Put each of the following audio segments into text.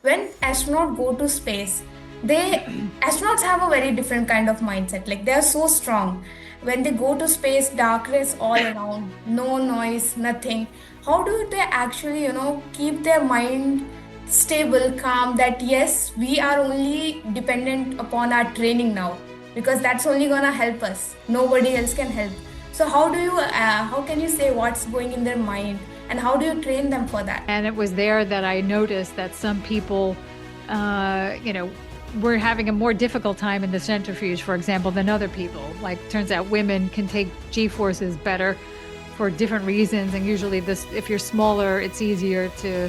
when astronauts go to space, they astronauts have a very different kind of mindset. Like they are so strong. When they go to space, darkness all around, no noise, nothing. How do they actually, keep their mind stable, calm, that yes, we are only dependent upon our training now because that's only gonna help us. Nobody else can help. So how can you say what's going in their mind and how do you train them for that? And it was there that I noticed that some people, you know, were having a more difficult time in the centrifuge, for example, than other people. Like, turns out women can take G-forces better for different reasons. And usually if you're smaller, it's easier to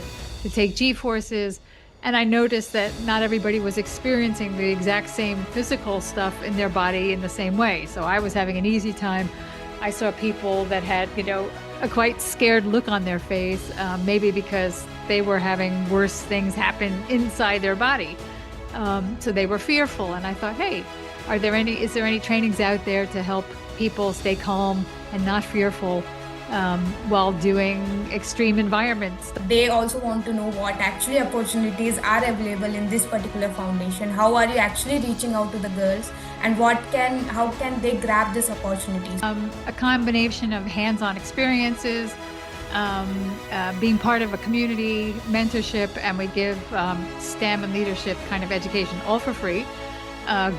take G-forces. And I noticed that not everybody was experiencing the exact same physical stuff in their body in the same way. So I was having an easy time. I saw people that had, a quite scared look on their face, maybe because they were having worse things happen inside their body. So they were fearful. And I thought, hey, is there any trainings out there to help people stay calm and not fearful while doing extreme environments? They also want to know what actually opportunities are available in this particular foundation. How are you actually reaching out to the girls and how can they grab these opportunities? A combination of hands-on experiences, being part of a community, mentorship, and we give STEM and leadership kind of education, all for free.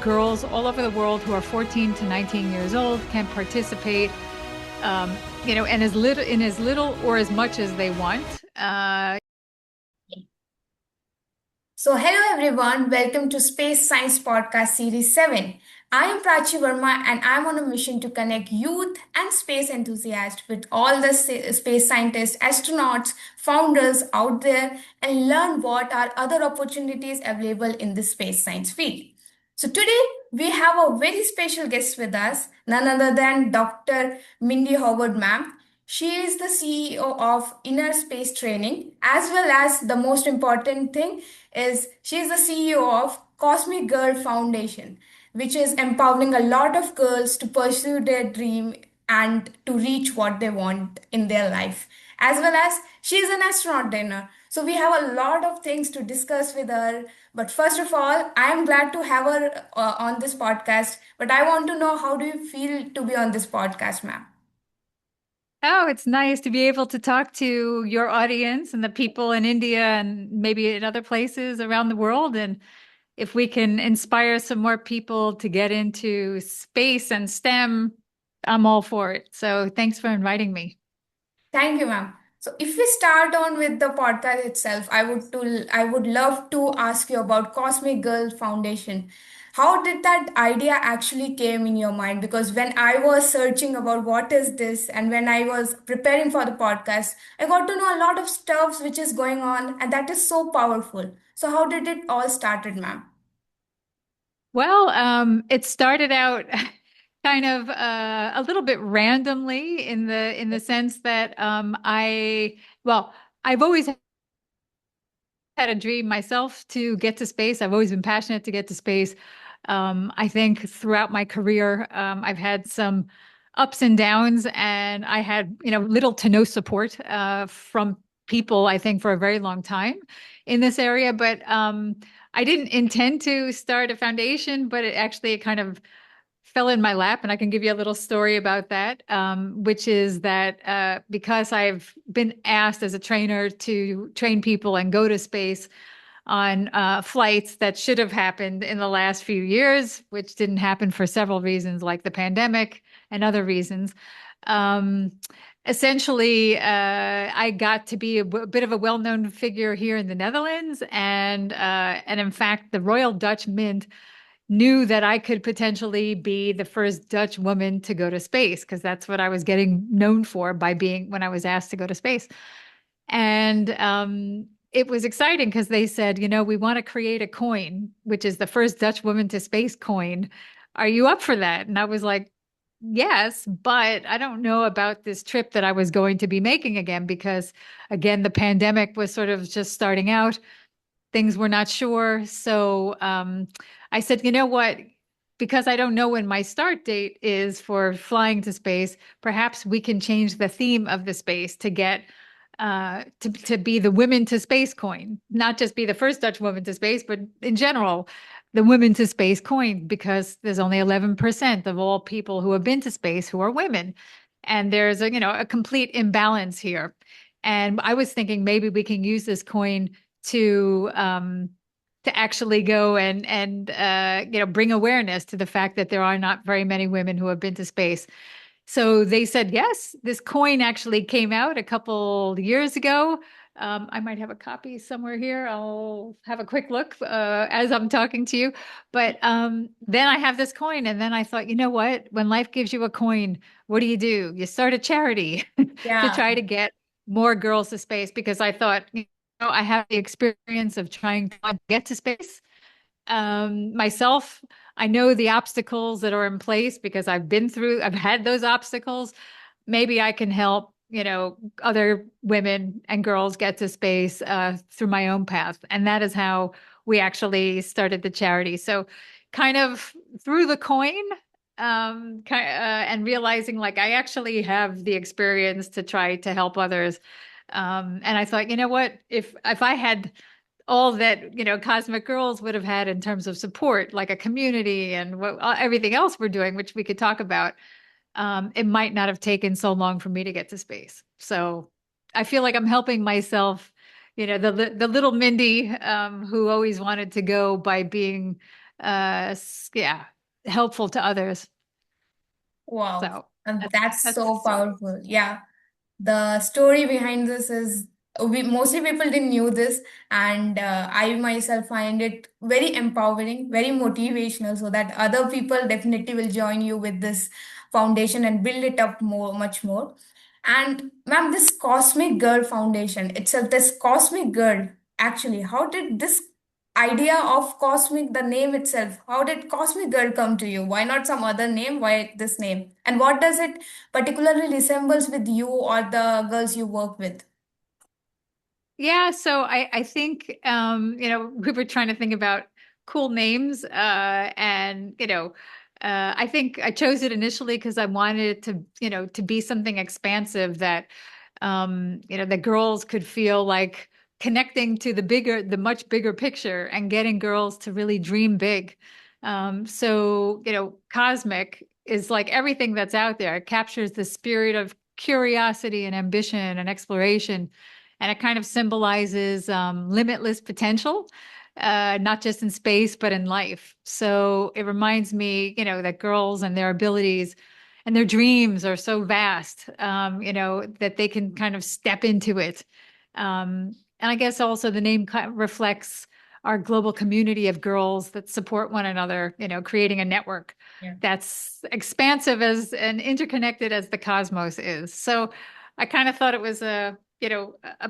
Girls all over the world who are 14 to 19 years old can participate, and as little or as much as they want. So, hello everyone, welcome to Space Science Podcast Series 7. I am 𝒑𝒂𝒏𝒈 and I'm on a mission to connect youth and space enthusiasts with all the space scientists, astronauts, founders out there and learn what are other opportunities available in the space science field. So, today we have a very special guest with us, none other than Dr. Mindy Howard, ma'am. She is the CEO of Inner Space Training, as well as the most important thing is she is the CEO of 𝒂𝒐𝒂𝒍 Foundation, which is empowering a lot of girls to pursue their dream and to reach what they want in their life. As well as she is an astronaut trainer. So we have a lot of things to discuss with her. But first of all, I am glad to have her on this podcast. But I want to know, how do you feel to be on this podcast, ma'am? Oh, it's nice to be able to talk to your audience and the people in India and maybe in other places around the world. And if we can inspire some more people to get into space and STEM, I'm all for it. So thanks for inviting me. Thank you, ma'am. So if we start on with the podcast itself, I would love to ask you about 𝒂𝒐𝒂𝒍 Foundation. How did that idea actually came in your mind? Because when I was searching about what is this and when I was preparing for the podcast, I got to know a lot of stuff which is going on and that is so powerful. So how did it all started, ma'am? Well, it started out kind of a little bit randomly in the sense that I've always had a dream myself to get to space. I've always been passionate to get to space. I think throughout my career, I've had some ups and downs, and I had, little to no support from people, I think, for a very long time in this area. But I didn't intend to start a foundation, but it kind of fell in my lap, and I can give you a little story about that, which is that because I've been asked as a trainer to train people and go to space on flights that should have happened in the last few years, which didn't happen for several reasons, like the pandemic and other reasons. Um, Essentially, I got to be a bit of a well-known figure here in the Netherlands, and in fact, the Royal Dutch Mint knew that I could potentially be the first Dutch woman to go to space, because that's what I was getting known for by being when I was asked to go to space. And it was exciting because they said, we want to create a coin, which is the first Dutch woman to space coin. Are you up for that? And I was like, yes, but I don't know about this trip that I was going to be making again, because again, the pandemic was sort of just starting out. Things were not sure. So I said, you know what? Because I don't know when my start date is for flying to space, perhaps we can change the theme of the space to get to be the women to space coin, not just be the first Dutch woman to space, but in general, the women to space coin, because there's only 11% of all people who have been to space who are women. And there's a complete imbalance here. And I was thinking maybe we can use this coin to actually go and bring awareness to the fact that there are not very many women who have been to space. So they said yes. This coin actually came out a couple years ago. I might have a copy somewhere here. I'll have a quick look as I'm talking to you. But then I have this coin, and then I thought, you know what? When life gives you a coin, what do? You start a charity to Yeah, try to get more girls to space, because I thought, I have the experience of trying to get to space myself. I know the obstacles that are in place because I've had those obstacles. Maybe I can help, other women and girls get to space through my own path. And that is how we actually started the charity. So kind of through the coin, and realizing like I actually have the experience to try to help others. And I thought, you know what, if I had all that Cosmic Girls would have had in terms of support, like a community and everything else we're doing, which we could talk about, it might not have taken so long for me to get to space. So I feel like I'm helping myself, the little Mindy who always wanted to go by being, yeah, helpful to others. wow. So And that's that's that's the so story. powerful. Yeah. The story behind this is mostly people didn't knew this, and I myself find it very empowering, very motivational, so that other people definitely will join you with this foundation and build it up more, much more. And ma'am, this Cosmic Girl Foundation itself, this Cosmic Girl, actually, how did this idea of cosmic, the name itself, how did Cosmic Girl come to you? Why not some other name? Why this name? And what does it particularly resembles with you or the girls you work with? Yeah, so I think we were trying to think about cool names, and I think I chose it initially because I wanted it to be something expansive that the girls could feel like connecting to the much bigger picture and getting girls to really dream big. So cosmic is like everything that's out there. It captures the spirit of curiosity and ambition and exploration, and it kind of symbolizes limitless potential, not just in space, but in life. So it reminds me, that girls and their abilities and their dreams are so vast, that they can kind of step into it. And I guess also the name reflects our global community of girls that support one another, creating a network Yeah. that's expansive as and interconnected as the cosmos is. So I kind of thought it was a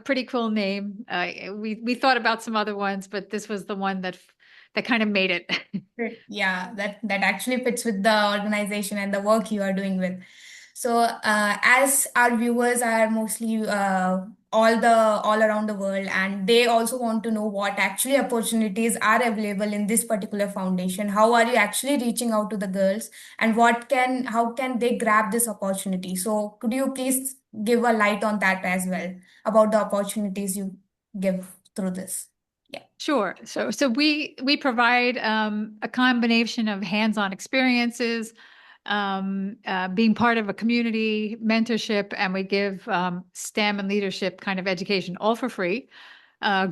pretty cool name. We thought about some other ones, but this was the one that kind of made it. Great. Yeah, that actually fits with the organization and the work you are doing with. So, as our viewers are mostly all around the world, and they also want to know what actually opportunities are available in this particular foundation. How are you actually reaching out to the girls, and how can they grab this opportunity? So, could you please give a light on that as well about the opportunities you give through this? Yeah. Sure. So we provide a combination of hands-on experiences, being part of a community, mentorship, and we give STEM and leadership kind of education, all for free.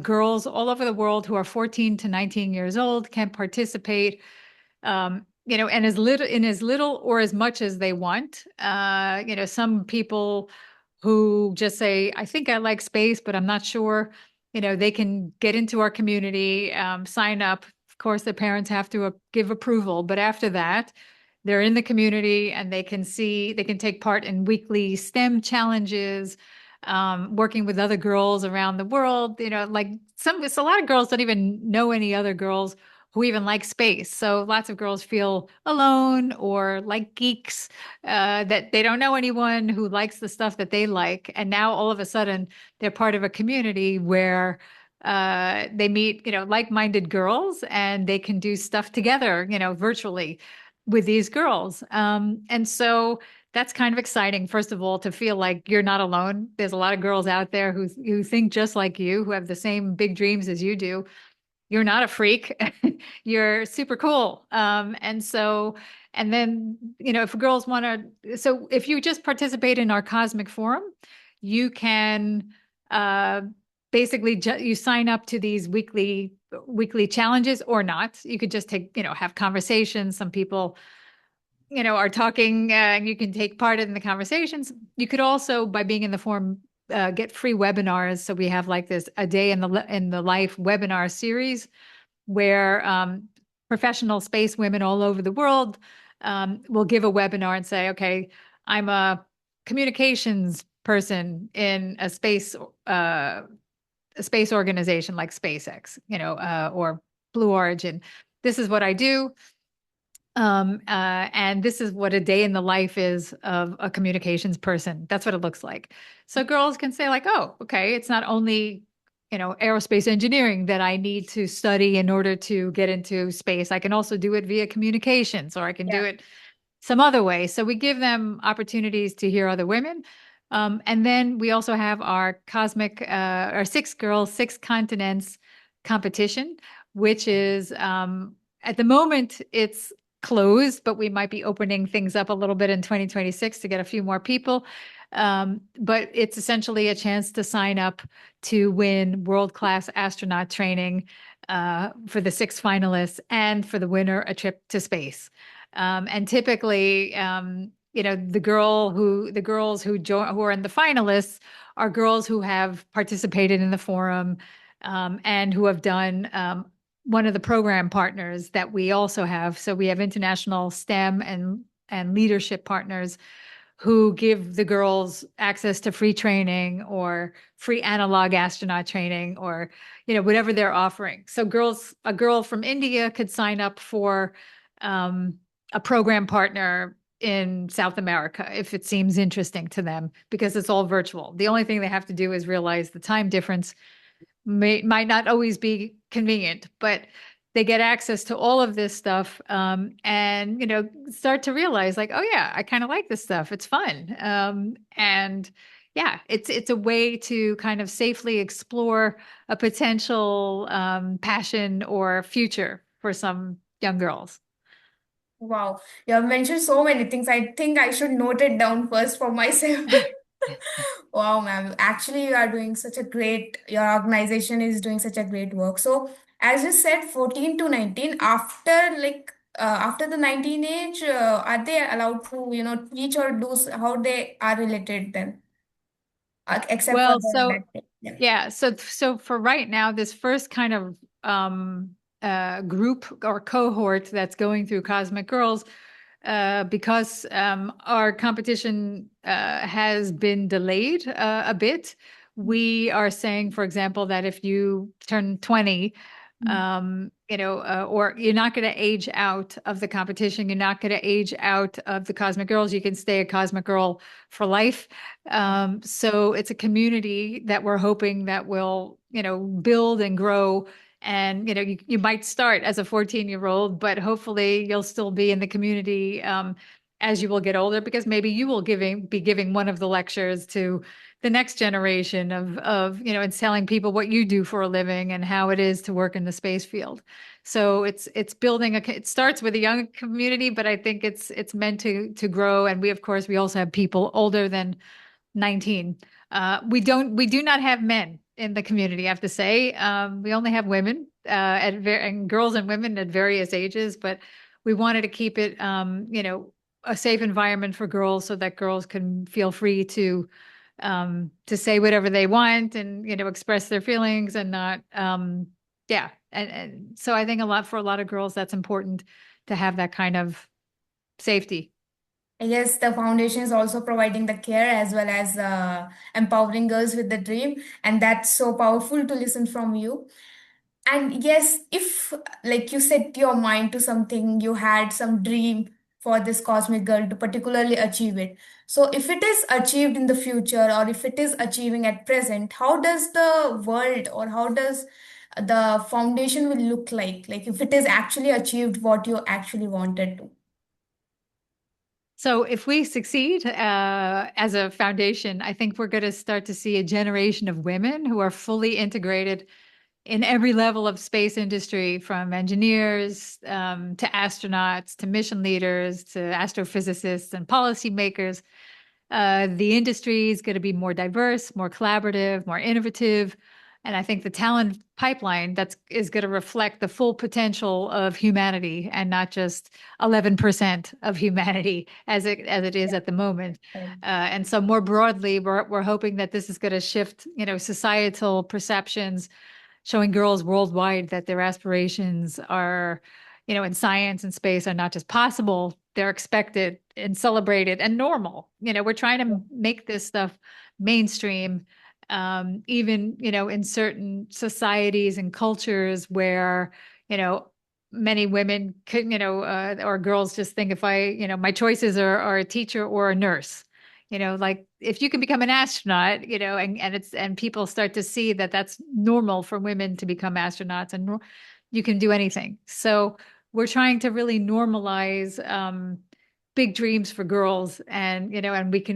Girls all over the world who are 14 to 19 years old can participate, and as little or as much as they want. Some people who just say, I think I like space, but I'm not sure, they can get into our community, sign up. Of course, their parents have to give approval, but after that, they're in the community and they can take part in weekly STEM challenges, working with other girls around the world. Like a lot of girls don't even know any other girls who even like space. So lots of girls feel alone or like geeks, that they don't know anyone who likes the stuff that they like. And now all of a sudden they're part of a community where they meet, like-minded girls, and they can do stuff together, virtually with these girls. And so that's kind of exciting, first of all, to feel like you're not alone. There's a lot of girls out there who think just like you, who have the same big dreams as you do. You're not a freak. You're super cool. And then, if girls want to, so if you just participate in our Cosmic Forum, you can uh, basically you sign up to these weekly challenges or not. You could just take, have conversations. Some people, are talking, and you can take part in the conversations. You could also, by being in the forum, get free webinars. So we have like this a day in the life webinar series where professional space women all over the world will give a webinar and say, okay, I'm a communications person in a space organization like SpaceX, or Blue Origin. This is what I do. And this is what a day in the life is of a communications person. That's what it looks like. So girls can say like, oh, okay, it's not only, aerospace engineering that I need to study in order to get into space. I can also do it via communications, or I can do Yeah. it some other way. So we give them opportunities to hear other women. And then we also have our Six Girls, Six Continents competition, which is at the moment it's closed, but we might be opening things up a little bit in 2026 to get a few more people. But it's essentially a chance to sign up to win world-class astronaut training for the six finalists, and for the winner, a trip to space. And typically, the girls who are in the finalists are girls who have participated in the forum, and who have done one of the program partners that we also have. So we have international STEM and leadership partners who give the girls access to free training or free analog astronaut training, or whatever they're offering. So a girl from India could sign up for um, a program partner in South America if it seems interesting to them, because it's all virtual. The only thing they have to do is realize the time difference might not always be convenient, but they get access to all of this stuff, and start to realize like, oh yeah, I kind of like this stuff. It's fun, and yeah, it's a way to kind of safely explore a potential passion or future for some young girls. Wow. You have mentioned so many things. I think I should note it down first for myself. Wow, ma'am. Actually, you are doing such a great, your organization is doing such a great work. So, as you said, 14 to 19, after the 19 age, are they allowed to, teach or do, how they are related then, except for Well, the, so that, yeah. yeah, so for right now, this first kind of group or cohort that's going through Cosmic Girls, because our competition has been delayed a bit. We are saying, for example, that if you turn 20, or you're not going to age out of the competition, you're not going to age out of the Cosmic Girls. You can stay a Cosmic Girl for life. So it's a community that we're hoping that will, build and grow. And you might start as a 14-year-old, but hopefully you'll still be in the community as you will get older, because maybe you will be giving one of the lectures to the next generation of and telling people what you do for a living and how it is to work in the space field. So it's building it starts with a young community, but I think it's meant to grow. And of course we also have people older than 19. We do not have men in the community, I have to say. We only have women, and girls and women at various ages, but we wanted to keep it, a safe environment for girls, so that girls can feel free to say whatever they want, and, express their feelings, and not, yeah. And so I think for a lot of girls, that's important to have that kind of safety. Yes, the foundation is also providing the care as well as empowering girls with the dream. And that's so powerful to listen from you. And yes, if like you set your mind to something, you had some dream for this cosmic girl to particularly achieve it. So if it is achieved in the future, or if it is achieving at present, how does the world, or how does the foundation will look like? Like if it is actually achieved what you actually wanted to. So if we succeed as a foundation, I think we're going to start to see a generation of women who are fully integrated in every level of space industry, from engineers to astronauts to mission leaders to astrophysicists and policymakers. The industry is going to be more diverse, more collaborative, more innovative. And I think the talent pipeline is going to reflect the full potential of humanity and not just 11% of humanity as it is at the moment. Correct. And so more broadly, we're hoping that this is going to shift, societal perceptions, showing girls worldwide that their aspirations are, in science and space are not just possible, they're expected and celebrated and normal. We're trying to make this stuff mainstream, even, in certain societies and cultures where, you know, many women could, or girls just think if my choices are a teacher or a nurse. Like if you can become an astronaut, and people start to see that that's normal for women to become astronauts, and you can do anything. So we're trying to really normalize big dreams for girls, and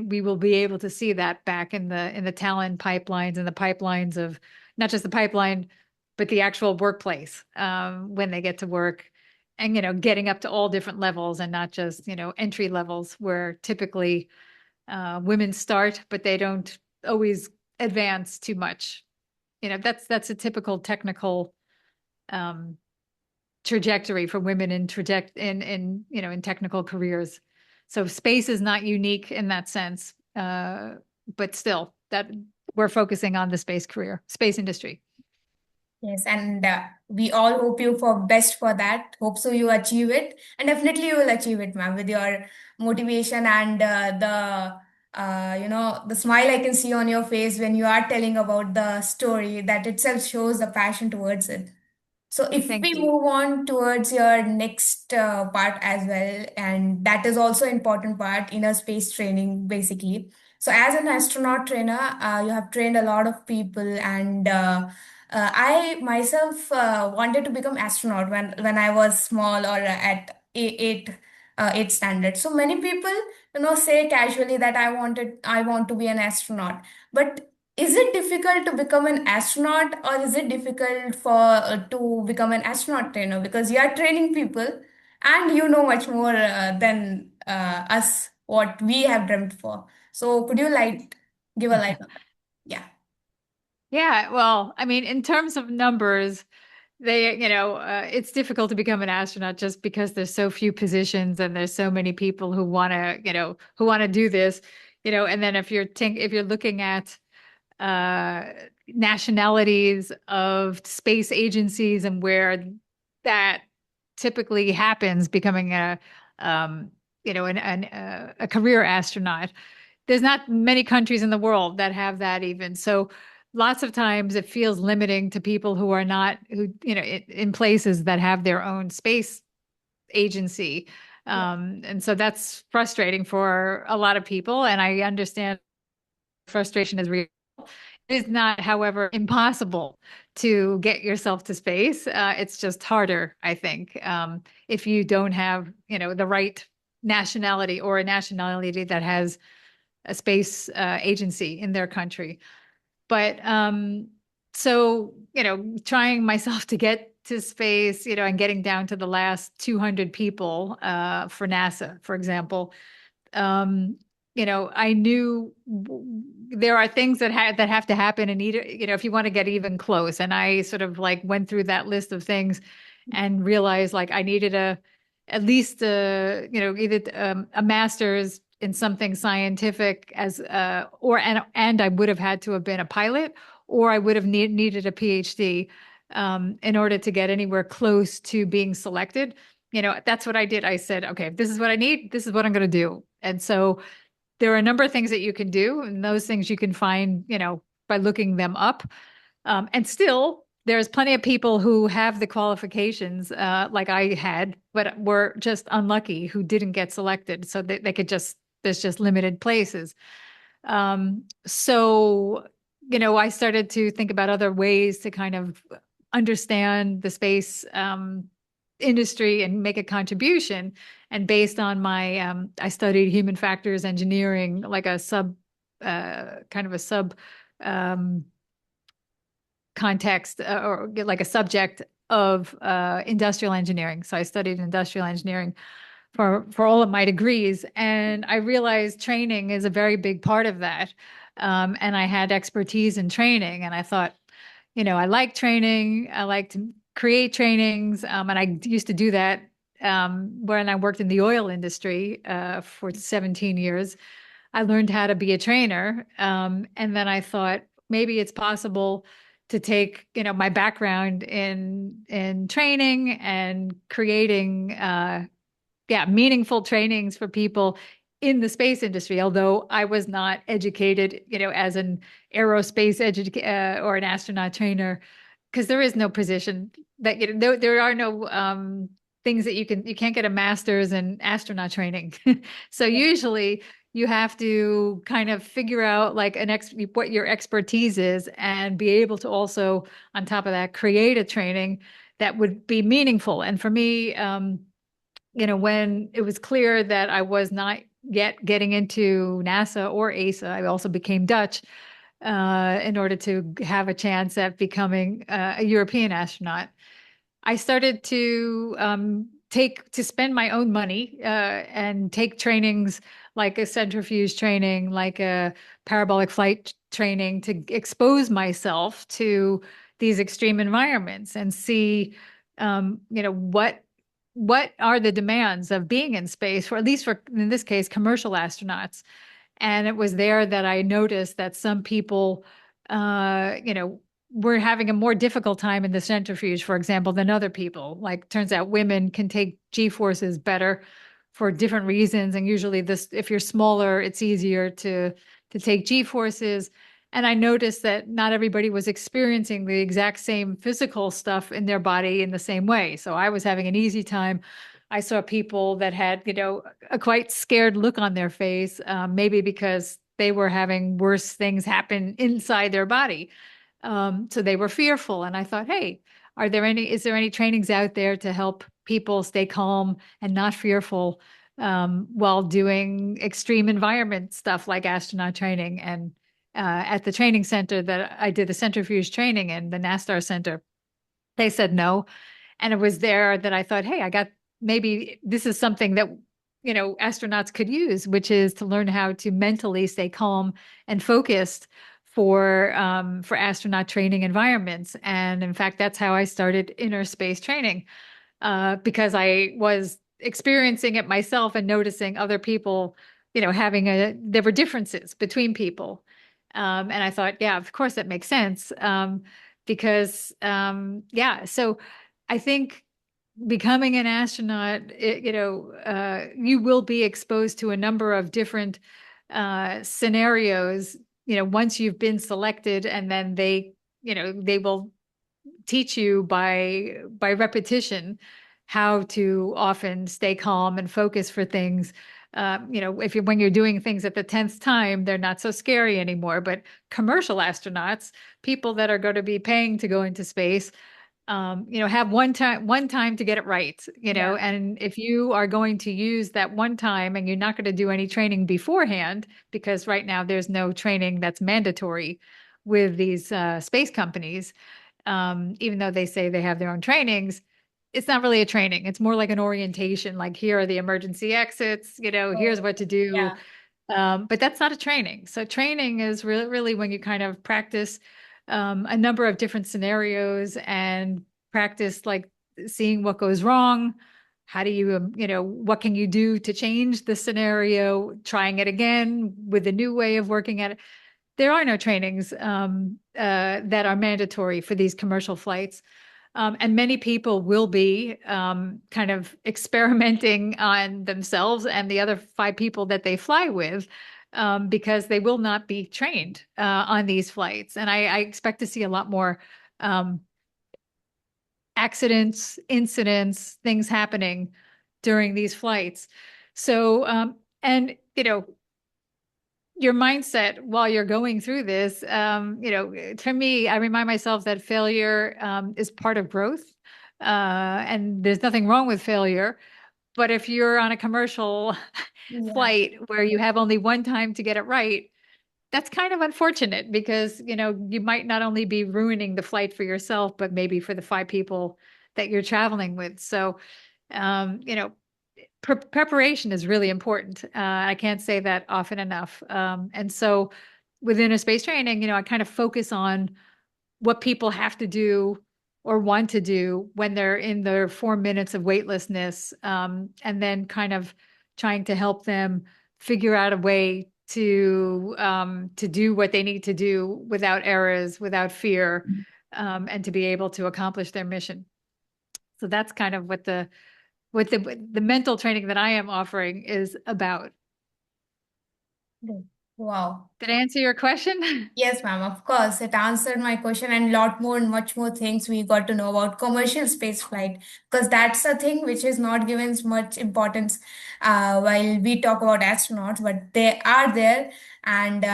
we will be able to see that back in the talent pipelines and the pipelines of not just the pipeline, but the actual workplace when they get to work. And getting up to all different levels and not just entry levels where typically women start, but they don't always advance too much. That's a typical technical um, trajectory for women in technical careers. So space is not unique in that sense, but still, that we're focusing on the space industry. Yes, and we all hope you for best for that. Hope so you achieve it, and definitely you will achieve it, ma'am, with your motivation and the smile I can see on your face when you are telling about the story. That itself shows the passion towards it. So if Thank we you. move on towards your next part as well, and that is also important part, inner space training, basically. So as an astronaut trainer, you have trained a lot of people, and I myself wanted to become astronaut when I was small or at eight standard. So many people, say casually that I want to be an astronaut, but is it difficult to become an astronaut, or is it difficult for to become an astronaut trainer? Because you are training people and you know much more than us what we have dreamt for. So could you give a light on that? Yeah. Yeah, well, I mean, in terms of numbers, it's difficult to become an astronaut just because there's so few positions and there's so many people who want to do this, and then if you're looking at uh, nationalities of space agencies and where that typically happens, becoming um, a career astronaut. There's not many countries in the world that have that even. So lots of times it feels limiting to people who are not in places that have their own space agency. Yeah. And so that's frustrating for a lot of people. And I understand frustration is real. It is not, however, impossible to get yourself to space. It's just harder, I think, if you don't have, the right nationality or a nationality that has a space agency in their country. But so, trying myself to get to space, and getting down to the last 200 people for NASA, for example, um, I knew there are things that have to happen and either, if you want to get even close. And I sort of like went through that list of things and realized like I needed at least either a master's in something scientific and I would have had to have been a pilot, or I would have needed a PhD in order to get anywhere close to being selected. That's what I did. I said, okay, if this is what I need, this is what I'm going to do. And so there are a number of things that you can do, and those things you can find, by looking them up. And still, there's plenty of people who have the qualifications, like I had, but were just unlucky who didn't get selected. So they could there's just limited places. So, I started to think about other ways to kind of understand the space, industry and make a contribution. And based on my, I studied human factors engineering, like a kind of a sub um, context or like a subject of industrial engineering. So I studied industrial engineering for all of my degrees, and I realized training is a very big part of that. And I had expertise in training, and I thought, I like training. I like to create trainings, and I used to do that when I worked in the oil industry for 17 years. I learned how to be a trainer. And then I thought maybe it's possible to take, my background in training and creating meaningful trainings for people in the space industry. Although I was not educated, as an aerospace or an astronaut trainer, because there is no position that there are no things that you can't get a master's in astronaut training. So usually you have to kind of figure out like what your expertise is and be able to also, on top of that, create a training that would be meaningful. And for me, when it was clear that I was not yet getting into NASA or ESA, I also became Dutch in order to have a chance at becoming a European astronaut. I started to spend my own money and take trainings like a centrifuge training, like a parabolic flight training, to expose myself to these extreme environments and see, what are the demands of being in space, for at least for, in this case, commercial astronauts. And it was there that I noticed that some people, were having a more difficult time in the centrifuge, for example, than other people. Like, turns out women can take G forces better for different reasons. And usually if you're smaller, it's easier to take G forces. And I noticed that not everybody was experiencing the exact same physical stuff in their body in the same way. So I was having an easy time. I saw people that had, a quite scared look on their face, maybe because they were having worse things happen inside their body. So they were fearful. And I thought, hey, is there any trainings out there to help people stay calm and not fearful while doing extreme environment stuff like astronaut training? And at the training center that I did the centrifuge training in, the NASTAR Center, they said no. And it was there that I thought, hey, maybe this is something that, astronauts could use, which is to learn how to mentally stay calm and focused for astronaut training environments. And in fact, that's how I started inner space training, because I was experiencing it myself and noticing other people, there were differences between people. And I thought, yeah, of course that makes sense. Because, yeah, so I think becoming an astronaut, you will be exposed to a number of different scenarios, once you've been selected, and then they will teach you by repetition how to often stay calm and focus for things. When you're doing things at the 10th time, they're not so scary anymore. But commercial astronauts, people that are going to be paying to go into space, have one time to get it right, Yeah. and if you are going to use that one time and you're not going to do any training beforehand, because right now there's no training that's mandatory with these space companies, even though they say they have their own trainings, it's not really a training. It's more like an orientation, like here are the emergency exits, here's Oh, what to do. yeah. But that's not a training. So training is really when you kind of practice a number of different scenarios and practice like seeing what goes wrong. How do you, what can you do to change the scenario, trying it again with a new way of working at it. There are no trainings that are mandatory for these commercial flights. And many people will be kind of experimenting on themselves and the other 5 people that they fly with, because they will not be trained on these flights. And I expect to see a lot more um, accidents, incidents, things happening during these flights. So, and, your mindset while you're going through this, for me, I remind myself that failure is part of growth. and there's nothing wrong with failure. But if you're on a commercial Yeah. flight where you have only one time to get it right, that's kind of unfortunate because, you might not only be ruining the flight for yourself, but maybe for the five people that you're traveling with. So, um, you know, preparation is really important. I can't say that often enough. And so within a space training, I kind of focus on what people have to do or want to do when they're in their 4 minutes of weightlessness, and then kind of trying to help them figure out a way to do what they need to do without errors, without fear, and to be able to accomplish their mission. So that's kind of what the mental training that I am offering is about. Wow. Did I answer your question? Yes, ma'am, of course. It answered my question and lot more and much more things we got to know about commercial space flight because that's a thing which is not given much importance while we talk about astronauts, but they are there and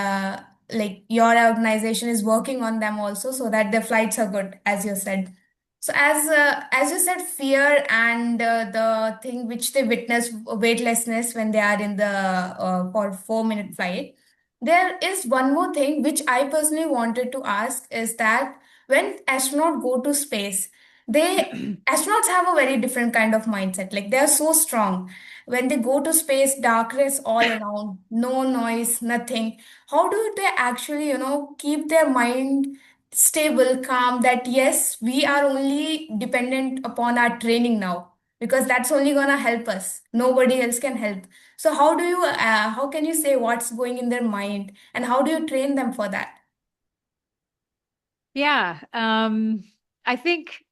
like your organization is working on them also so that the flights are good, as you said. So as you said, fear and the thing which they witness weightlessness when they are in the for 4 minute flight. There is one more thing which I personally wanted to ask is that when astronauts go to space, they astronauts have a very different kind of mindset. Like they are so strong. When they go to space, darkness all around, no noise, nothing. How do they actually, keep their mind stable, calm, that yes, we are only dependent upon our training now because that's only gonna help us. Nobody else can help. So how can you say what's going in their mind and how do you train them for that? Yeah. I think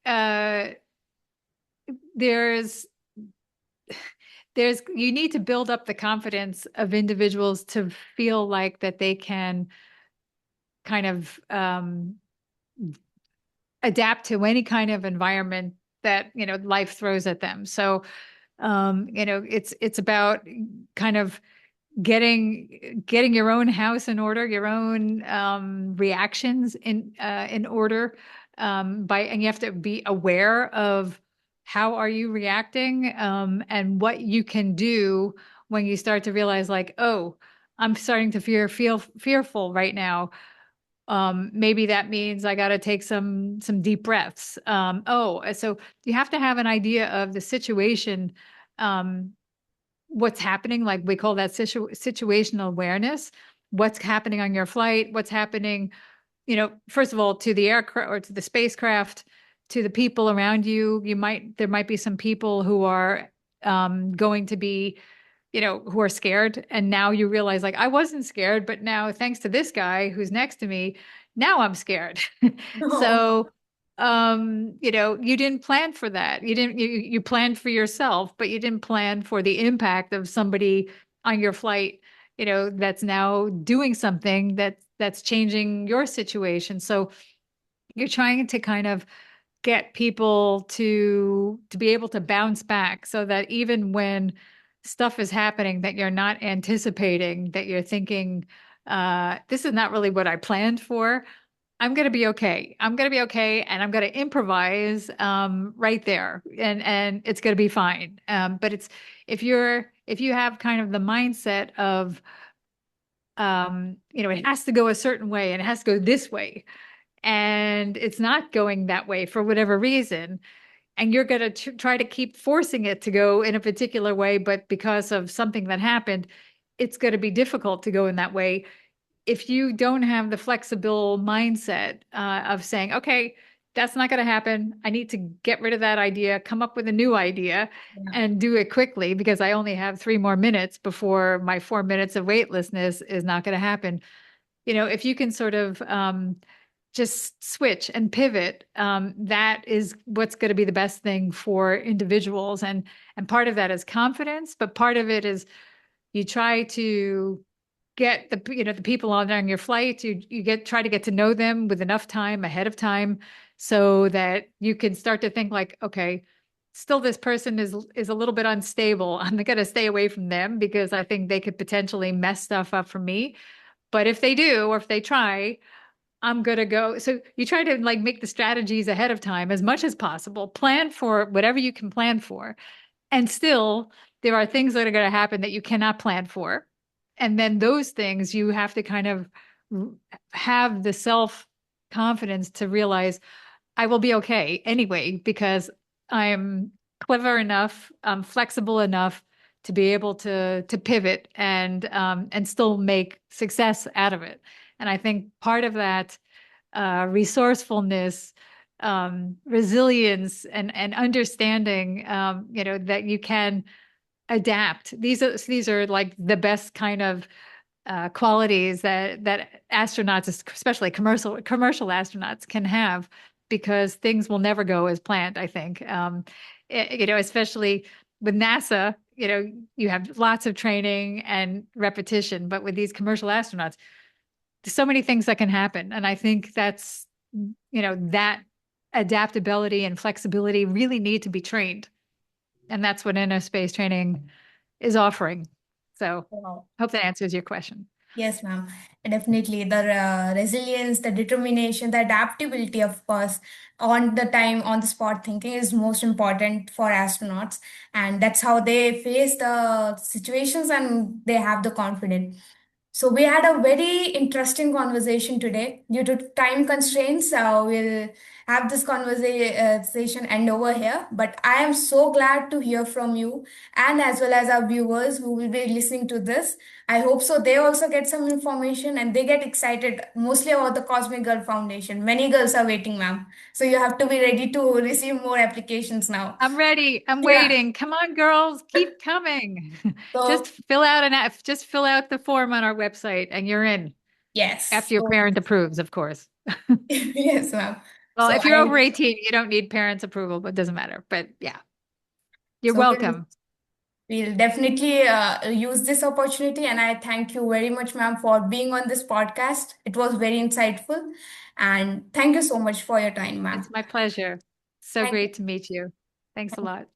there's you need to build up the confidence of individuals to feel like that they can kind of adapt to any kind of environment that life throws at them. So it's about kind of getting your own house in order, your own reactions in order, and you have to be aware of how are you reacting, and what you can do when you start to realize like, oh, I'm starting to feel fearful right now. Maybe that means I got to take some deep breaths. So you have to have an idea of the situation, um, what's happening, like we call that situational awareness, what's happening on your flight, what's happening, first of all, to the aircraft or to the spacecraft, to the people around you. There might be some people who are going to be, who are scared. And now you realize, like, I wasn't scared, but now thanks to this guy who's next to me, now I'm scared. Oh, So, you didn't plan for that. You planned for yourself, but you didn't plan for the impact of somebody on your flight, that's now doing something that's changing your situation. So you're trying to kind of get people to be able to bounce back so that even when stuff is happening that you're not anticipating, that you're thinking, this is not really what I planned for. I'm going to be okay. I'm going to be okay. And I'm going to improvise, right there. And it's going to be fine. But if you have kind of the mindset of, it has to go a certain way and it has to go this way, and it's not going that way for whatever reason, and you're going to try to keep forcing it to go in a particular way, but because of something that happened, it's going to be difficult to go in that way. If you don't have the flexible mindset, of saying, okay, that's not going to happen. I need to get rid of that idea, come up with a new idea, yeah. and do it quickly because I only have 3 more minutes before my 4 minutes of weightlessness is not going to happen. If you can sort of just switch and pivot, that is what's going to be the best thing for individuals. And part of that is confidence, but part of it is you try to get the people on your flight. You try to get to know them with enough time ahead of time so that you can start to think like, okay, still this person is a little bit unstable. I'm going to stay away from them because I think they could potentially mess stuff up for me. But if they do, or if they try, I'm gonna go. So you try to like make the strategies ahead of time as much as possible, plan for whatever you can plan for. And still, there are things that are going to happen that you cannot plan for. And then those things you have to kind of have the self confidence to realize I will be okay anyway, because I'm clever enough, I'm flexible enough to be able to pivot and still make success out of it. And I think part of that resourcefulness, resilience, and understanding, that you can adapt. These are like the best kind of qualities that astronauts, especially commercial astronauts, can have because things will never go as planned. I think, especially with NASA, you have lots of training and repetition, but with these commercial astronauts, there's so many things that can happen, and I think that adaptability and flexibility really need to be trained, and that's what inner space training is offering. So, Wow. hope that answers your question. Yes, ma'am. Definitely. The resilience, the determination, the adaptability, of course, on the time, on the spot thinking is most important for astronauts. And that's how they face the situations and they have the confidence. So we had a very interesting conversation today. Due to time constraints, we'll have this conversation end over here. But I am so glad to hear from you and as well as our viewers who will be listening to this. I hope so they also get some information and they get excited mostly about the Cosmic Girl Foundation. Many girls are waiting, ma'am. So you have to be ready to receive more applications now. I'm ready. I'm Yeah. waiting. Come on, girls, keep coming. Just So fill out the form on our website and you're in. yes. After your So parent approves, of course. yes, ma'am. Well, So if you're I over 18, you don't need parents' approval, but it doesn't matter. But yeah, you're so welcome. we'll definitely use this opportunity, and I thank you very much, ma'am, for being on this podcast. It was very insightful, and thank you so much for your time, It's ma'am. my pleasure. So Thank great to meet you. Thanks a you. lot.